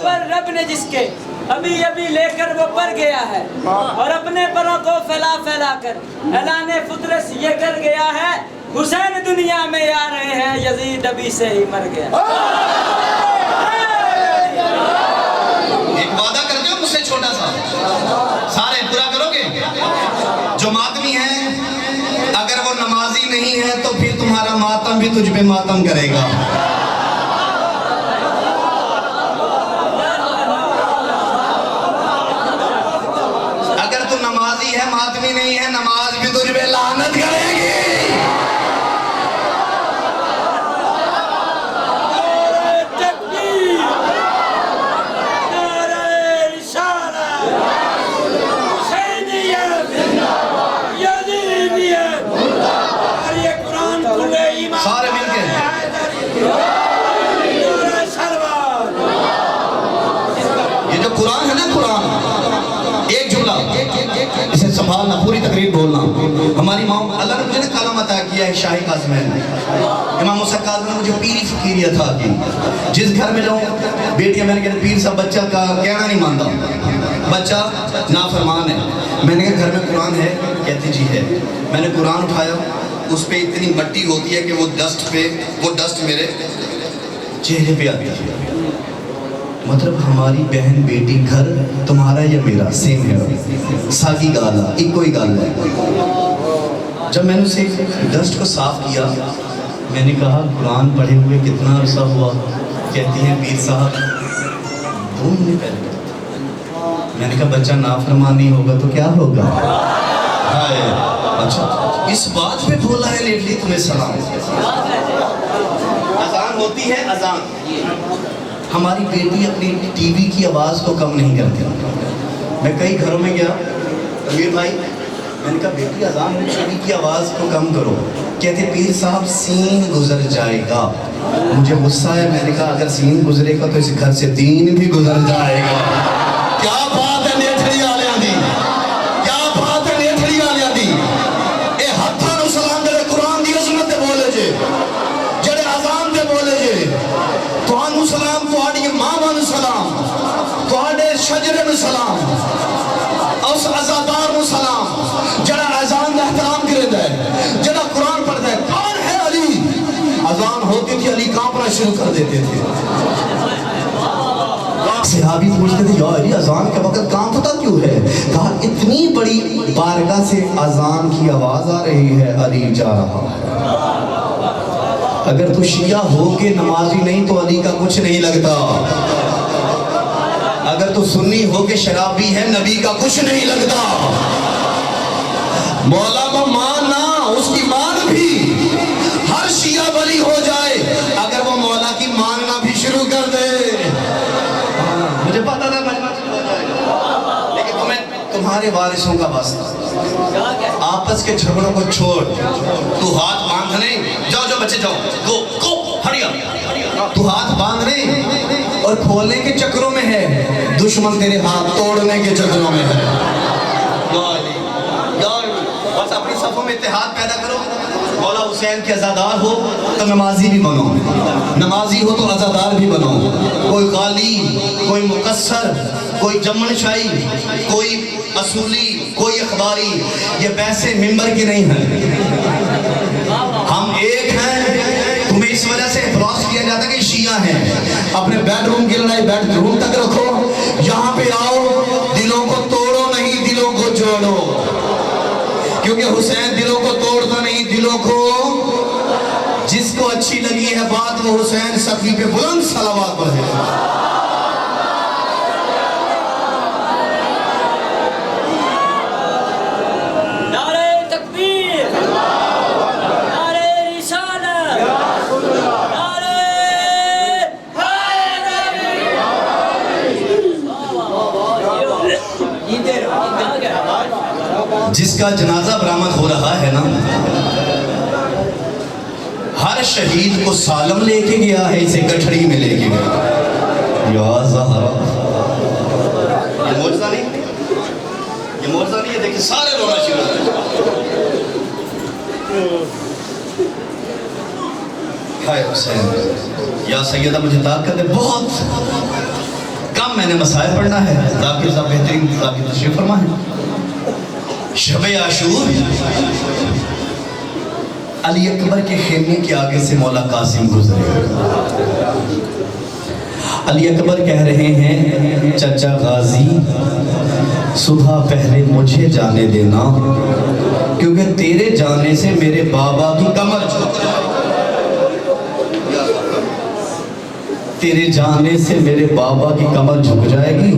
پر رب نے جس کے ابھی ابھی لے کر وہ پر گیا ہے اور اپنے پروں کو پھیلا پھیلا کر اعلان فطرت یہ کر گیا ہے حسین دنیا میں آ رہے ہیں یزید ابھی سے ہی مر گیا. ایک وعدہ کرتے ہو مجھ سے چھوٹا سا سارے پورا کرو گے. جو ماتمی ہے اگر وہ نمازی نہیں ہے تو پھر تمہارا ماتم بھی تجھ پہ ماتم کرے گا. اگر تو نمازی ہے ماتمی نہیں ہے نماز بھی تجھ پہ لعنت کرے گی. سارے مل کے یہ جو قرآن ہے نا قرآن ایک جملہ اسے سنبھالنا پوری تقریر بولنا. ہماری ماں اللہ نے مجھے نا کلام عطا کیا ہے شاہی کاظم ہے امام موسیٰ کاظم نے مجھے پیری فقیری عطا کی. جس گھر میں جاؤں بیٹیاں میں نے کہا پیر صاحب بچہ کا کہنا نہیں مانتا بچہ نافرمان ہے. میں نے کہا گھر میں قرآن ہے کہتی جی ہے. میں نے قرآن اٹھایا اس پہ اتنی مٹی ہوتی ہے کہ وہ ڈسٹ میرے چہرے پہ آتی ہے. مطلب ہماری بہن بیٹی گھر تمہارا یا میرا سیم ہے ساگی گالا ایک کوئی گال ہے. جب میں نے اسے ڈسٹ کو صاف کیا میں نے کہا قرآن پڑھے ہوئے کتنا عرصہ ہوا. کہتی ہیں پیر صاحب 2 مہینے پہلے. میں نے کہا بچہ نافرمان نہیں ہوگا تو کیا ہوگا. اچھا اس بات پہ بولا ہے لیٹلی تمہیں سلام. اذان ہوتی ہے اذان. ہماری بیٹی اپنی ٹی وی کی آواز کو کم نہیں کرتی. میں کئی گھروں میں گیا امیر بھائی میں نے کہا بیٹی اذان میں ٹی وی کی آواز کو کم کرو. کہتے پیر صاحب سین گزر جائے گا. مجھے غصہ ہے. میں نے کہا اگر سین گزرے گا تو اس گھر سے دین بھی گزر جائے گا. کیا بات ہے نیٹھڑی آلیاں دی. کیا بات ہے نیٹھڑی آلیاں دی. اے ہتھاں نو سلام دے قرآن دی عظمت دے بولے جے جڑے اذان دے بولے جے تانوں سلام تہاڈی ماواں نوں سلام تہاڈے شجرے نوں سلام اس عزادار نوں سلام جڑا اذان دا احترام کردا ہے جڑا قرآن پڑھدا ہے. کون ہے علی. اذان ہوتی تھی علی کانپنا شروع کر دیتے تھے. صحابی پوچھتے تھے یا علی اذان کے وقت کانپتا کیوں ہے. کہا اتنی بڑی بارگاہ سے اذان کی آواز آ رہی ہے علی جا رہا ہے. اگر تو شیعہ ہو کے نمازی نہیں تو علی کا کچھ نہیں لگتا. اگر تو سنی ہو کے شرابی ہے نبی کا کچھ نہیں لگتا. مولا کو ماننا اس کی مان بھی ہر شیعہ ولی ہو جائے اگر وہ مولا کی ماننا بھی شروع کر دے. مجھے پتا تھا مجمع ہو جائے گا لیکن تمہارے وارثوں کا واسطہ آپس کے جھگڑوں کو چھوڑ. تو ہاتھ باندھ نہیں جاؤ بچے جاؤ گو ہڑیا. تو ہاتھ باندھ نہیں اور کھولنے کے چکروں میں ہے دشمن تیرے ہاتھ توڑنے کے چکروں میں ہے. بس اپنی صفوں میں اتحاد پیدا کرو. مولا حسین کے عزادار ہو تو نمازی بھی بنو. نمازی ہو تو عزادار بھی بنو. کوئی غالی کوئی مقصر کوئی جمن شاہی کوئی اصولی کوئی اخباری یہ پیسے ممبر کی نہیں ہیں. ہم ایک ہیں. تمہیں اس وجہ سے اعتراض کیا جاتا ہے کہ شیعہ ہیں. اپنے بیڈ روم کی لڑائی بیڈ روم تک رکھو. یہاں پہ آؤ دلوں کو توڑو نہیں دلوں کو جوڑو. کیونکہ حسین دلوں کو توڑتا نہیں دلوں کو. جس کو اچھی لگی ہے بات وہ حسین صفی پہ بلند صلوات پڑھے. جس کا جنازہ برآمد ہو رہا ہے نا ہر شہید کو سالم لے کے گیا ہے اسے گٹھڑی میں لے کے گیا. یا زہرا یہ معجزہ نہیں ہے. دیکھیں سارے رونا شروع ہوتے. ہائے حسین یا سیدہ مجھے طاقت ہے بہت اب میں نے مسائل پڑھنا ہے. ذاکر صاحب بہترین ذاکر تشریف فرما ہے. شب عاشور علی اکبر کے خیمے کے آگے سے مولا قاسم گزرے. علی اکبر کہہ رہے ہیں چچا غازی صبح پہلے مجھے جانے دینا کیونکہ تیرے جانے سے میرے بابا کی کمر جھک جائے. تیرے جانے سے میرے بابا کی کمر جھک جائے گی.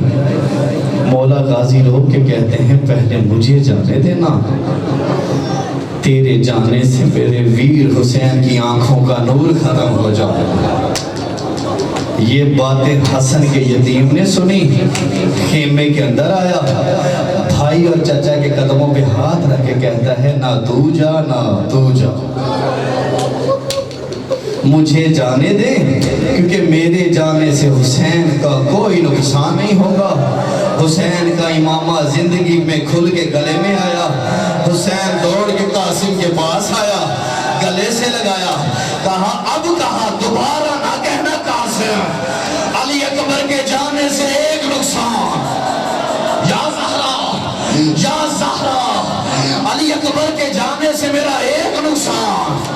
مولا غازی لوگ کے کہتے ہیں پہلے مجھے جانے دینا, تیرے جانے سے میرے ویر حسین کی آنکھوں کا نور ختم ہو جائے. یہ باتیں حسن کے یتیم نے سنی, خیمے کے اندر آیا, بھائی اور چچا کے قدموں پہ ہاتھ رکھ کے کہتا ہے نہ تو جا نہ تو جا, مجھے جانے دے کیونکہ میرے جانے سے حسین کا کوئی نقصان نہیں ہوگا. حسین کا امامہ زندگی میں کھل کے گلے میں آیا. حسین دوڑ کے قاسم کے پاس آیا, گلے سے لگایا, کہا اب کہا دوبارہ نہ کہنا قاسم, علی اکبر کے جانے سے ایک نقصان. یا زہرا یا زہرا, علی اکبر کے جانے سے میرا ایک نقصان,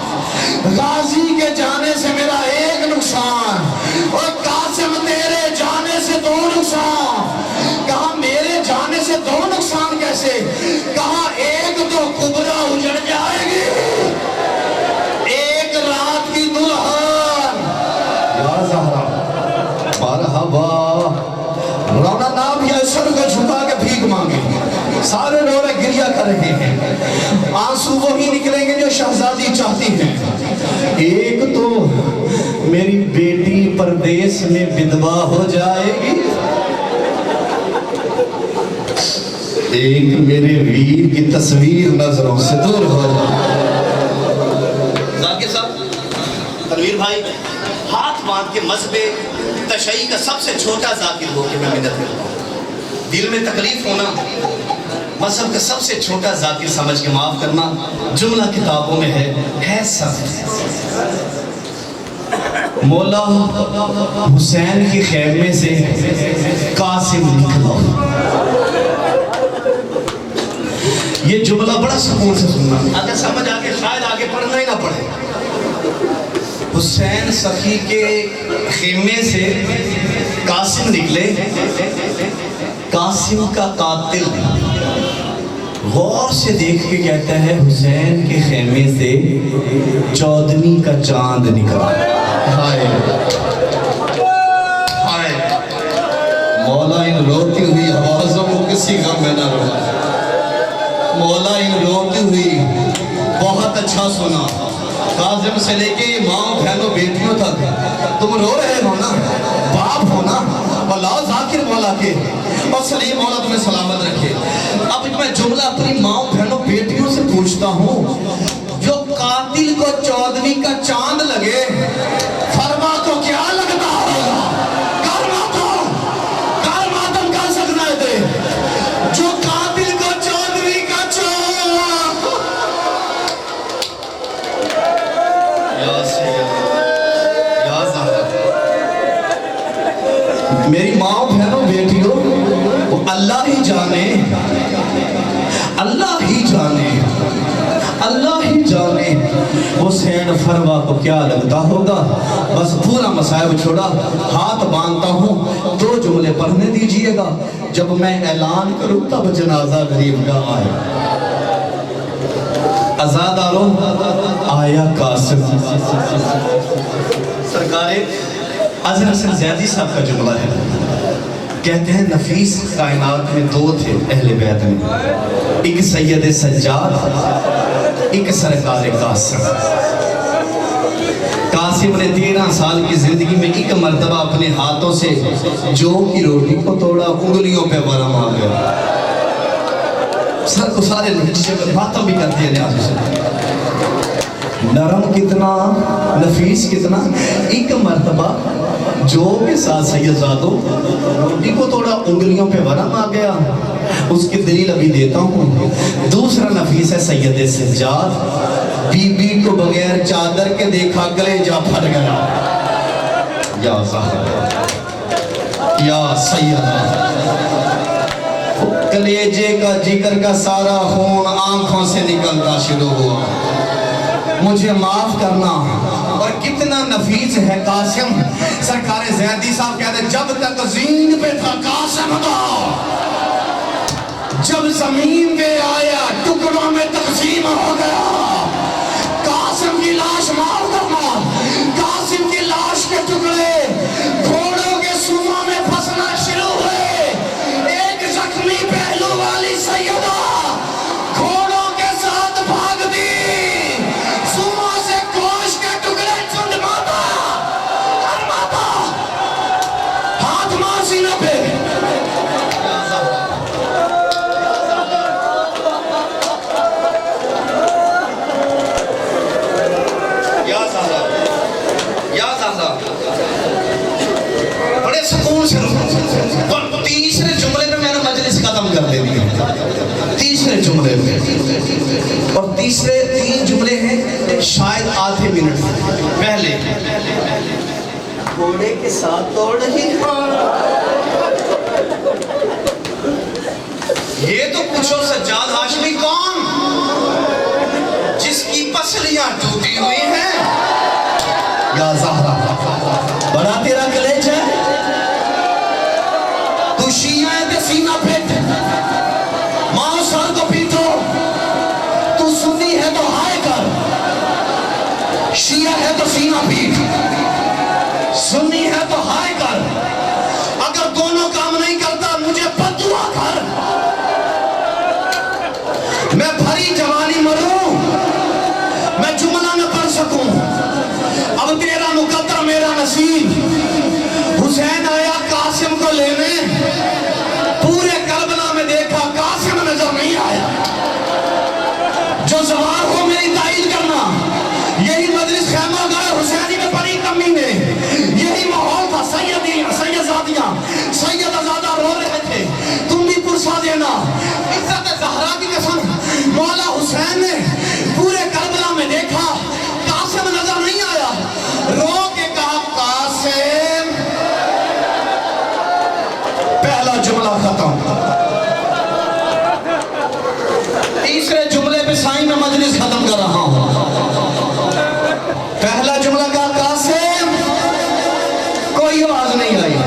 غازی کے جانے سے میرا ایک نقصان, اور قاسم تیرے جانے سے دو نقصان. کہا میرے جانے سے دو نقصان کیسے؟ کہا ایک تو کبرا اجڑ جائے گی, ایک رات کی دلہن. یا زہرا مرحبا. رونا نام یا سر کو جھکا کے بھیک مانگے, سارے رو رہے گریہ کر رہے ہیں, آنسو وہی نکلیں گے جو شہزادی چاہتی ہیں. ایک تو میری بیٹی پردیس میں بدوا ہو جائے گی, ایک میرے ویر کی تصویر نظروں سے دور ہو جائے. ذاکر صاحب تنویر بھائی ہاتھ باندھ کے مذہب تشیع کا سب سے چھوٹا ذاکر ہو کے میں مدد کرتا ہوں. دل میں تکلیف ہونا, مذہب کا سب سے چھوٹا ذاکر سمجھ کے معاف کرنا, جملہ کتابوں میں ہے سب. مولا حسین کی خیمے سے قاسم نکلا. یہ جملہ بڑا سکون سے سننا, اگر سمجھ آگے شاید آگے پڑھنا ہی نہ پڑے. حسین سخی کے خیمے سے قاسم نکلے. قاسم کا قاتل غور سے دیکھ کے کہتا ہے حسین کے خیمے سے 14ویں کا چاند نکلا. ہائے ہائے, مولا ان روتی ہوئی آوازوں کو کسی غم میں نہ رونا. مولا ان روتی ہوئی بہت اچھا سنا. قاسم سے لے کے ماں بہنوں بیٹیوں تک تم رو رہے ہو نا, باپ ہو نا, اللہ ذاکر مولا کے, اور سلیم مولا تمہیں سلامت رکھے. اب میں جملہ اپنی ماں بہنوں بیٹیوں سے پوچھتا ہوں, جو قاتل کو 14ویں کا چاند لگے, فرما کو کیا لگتا ہوگا؟ کر ماتم کر سکنا ہے دے جو قاتل کو 14ویں کا چاند. یا سید یا زہرا, میری ماں بہنوں بیٹیوں, وہ اللہ ہی جانے, اللہ ہی جانے, اللہ ہی جانے حسین فروا کو کیا لگتا ہوگا. بس پورا مسائب چھوڑا, ہاتھ باندھتا ہوں, 2 جملے پڑھنے دیجئے گا. جب میں اعلان کروں تب جنازہ غریب کا آئے. عزاداروں آیا قاسم. سرکار اظہر حسن زیادی صاحب کا جملہ ہے, کہتے ہیں نفیس کائنات میں 2 تھے اہل بیت میں, ایک سید سجاد, ایک سرکار قاسم. قاسم نے 13 سال کی زندگی میں ایک مرتبہ اپنے ہاتھوں سے جو کی روٹی کو توڑا, انگلیوں پہ ورم آ گیا. سر کو سارے نیچے پہ باتوں بھی کرتی ہے نیازی سے, نرم کتنا, نفیس کتنا. ایک مرتبہ جو کے ساتھ سید زادو روٹی کو توڑا, انگلیوں پہ ورم آ گیا. اس کی دلیل ابھی دیتا ہوں. دوسرا نفیس ہے سید سجاد, بی بی کو بغیر چادر کے دیکھا گلے جا پھٹ گیا. یا صاحب یا سیدہ کلیجے کا جگر کا سارا خون آنکھوں سے نکلتا شروع ہوا. مجھے معاف کرنا. اور کتنا نفیس ہے قاسم. سرکار زیدی صاحب کہتے ہیں جب تک زین پہ تھا قاسم کا، جب زمین پہ آیا ٹکڑوں میں تقسیم ہو گیا. قاسم کی لاش مار کرنا، قاسم کی لاش کے ٹکڑے گھوڑوں کے سوما میں پھنسنا شروع ہوئے. ایک زخمی پہلو والی سیدہ گھوڑوں کے ساتھ بھاگ دی، سوما سے گوشت کے ٹکڑے چنڈواتا کرواتا، ہاتھ مار سینہ پہ. بڑے سکون سے اور تیسرے جملے میں میں نے مجلس ختم کر دے دیا. تیسرے جملے میں، اور تیسرے 3 جملے ہیں شاید آدھے منٹ. پہلے گھوڑے کے ساتھ دوڑ رہی یہ تو پوچھو سجاد ہاشمی کون جس کی پسلیاں ٹوٹی ہوئی ہیں. یا زہرا بڑا تیرا کلیج ہے، تو شیعہ ہے تو سینہ پیٹ، ماں سر کو پیٹو. تو سنی ہے تو ہائے کر، شیعہ ہے تو سینہ پیٹ، سنی ہے تو ہائے کر. اگر دونوں کام نہیں کرتا مجھے بددعا کر. میں بھری جوانی مروں، میں جملہ نہ پڑھ سکوں. اب تیرا مقدر میرا نصیب. حسین آیا قاسم کو لینے، پورے کربلا میں دیکھا قاسم نظر نہیں آیا. جو سوار ہو میری تائید کرنا. یہی مجلس خیمہ گئے حسینی میں بڑی کمی نے، یہی ماحول تھا. سیدزادیاں سیدزادہ رو رہے تھے، تم بھی پرسا دینا. عزت زہرا کی قسم مولا حسین نے پورے کربلا میں دیکھا قاسم نظر نہیں آیا. رو کے کہا قاسم. پہلا جملہ ختم. تیسرے جملے پہ سائیں میں مجلس ختم کر رہا ہوں. پہلا جملہ کہا قاسم، کوئی آواز نہیں آئی.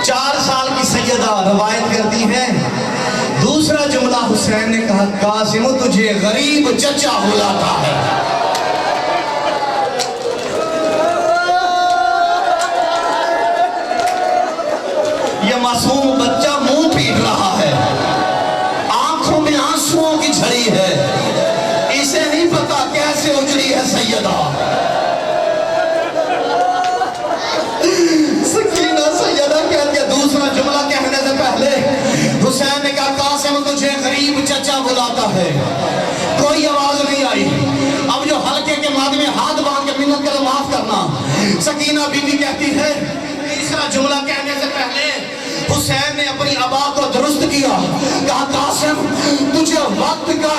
4 سال کی سیدہ روایت کرتی ہے. دوسرا جملہ حسین نے کہا قاسم تجھے غریب چچا بلاتا ہے. یہ معصوم بچہ منہ پیٹ رہا ہے، آنکھوں میں آنسوؤں کی جھڑی ہے. اسے نہیں پتا کیسے اجڑی ہے سیدہ. سکینہ سیدہ کہتی ہے دوسرا جملہ کہنے سے پہلے حسین نے کہا قاسم تجھے غریب چچا بلاتا ہے. کوئی آواز نہیں آئی. اب جو حلقے کے ماد میں ہاتھ باندھ کے منت کرے معاف کرنا. سکینہ بی بی کہتی ہے تیسرا جملہ کہنے سے پہلے حسین نے اپنی ابا کو درست کیا. کہا قاسم تجھے وقت کا